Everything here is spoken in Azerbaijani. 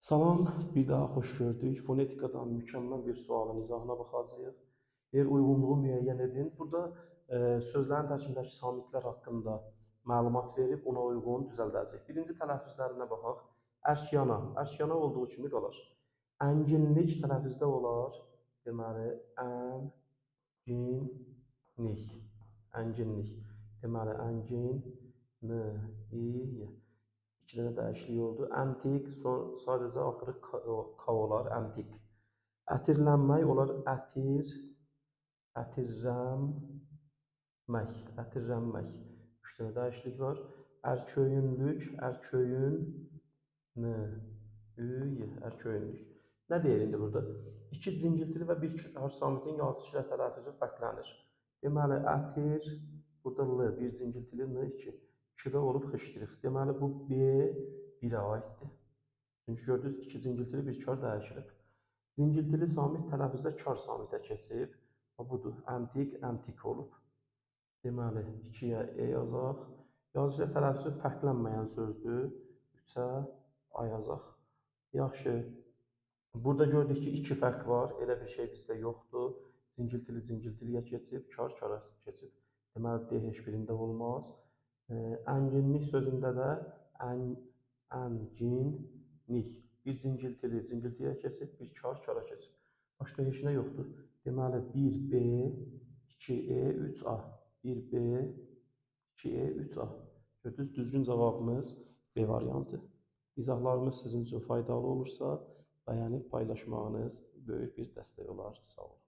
Salam, bir daha xoş gördük. Fonetikadan mükəmməl bir sualın izahına baxacağıq. Eğer uyğunluğu müəyyən edin. Burada sözlərin tərkibindəki samitlər haqqında məlumat verib ona uyğun düzəldəcək. Birinci tələffüzlərinə baxaq. Ərşyana. Ərşyana olduğu kimi qalır. Ənginlik tələffüzdə olar. Deməli, ənginlik. Ənginlik. Deməli, ənginlik. İki dənə dəyişiklik oldu. Əntiq, sadəcə axırı k olar, əntiq. Ətirlənmək olar, ətirrəmmək, ətirrənmək. Üç dənə dəyişiklik var. Ərköyünlük, ərköyünlük. Nə deyir indi burada? İki cingiltili və bir samitın yazışı ilə tələffüzü fərqlənir. Deməli, ətir, burada l, bir cingiltili, n, iki. 2-də olub xışdırıq. Deməli, bu B 1-ə aiddir. Çünki gördünüz, 2 cingiltili bir kar dəyişilib. Cingiltili samit tələffüzdə kar samitə keçib. Budur, əntiq, əntik olub. Deməli, 2-yə E yazaq. Yazıcıda tələffüzü fərqlənməyən sözdür. 3-ə A yazaq. Yaxşı. Burada gördük ki, 2 fərq var. Elə bir şey bizdə yoxdur. Cingiltili cingiltiliyə keçib, kar kara keçib. Deməli, D heç birində olmaz. Ənginlik sözündə də ənginlik. Bir cingiltili cingiltiyə keçib, bir kar kara keçib. Başqa heç nə yoxdur. Deməli, 1B, 2E, 3A. 1B, 2E, 3A. Gördünüz, düzgün cavabımız B variantı. İzahlarımız sizin üçün faydalı olursa, bəyənib paylaşmağınız böyük bir dəstək olar. Sağ olun.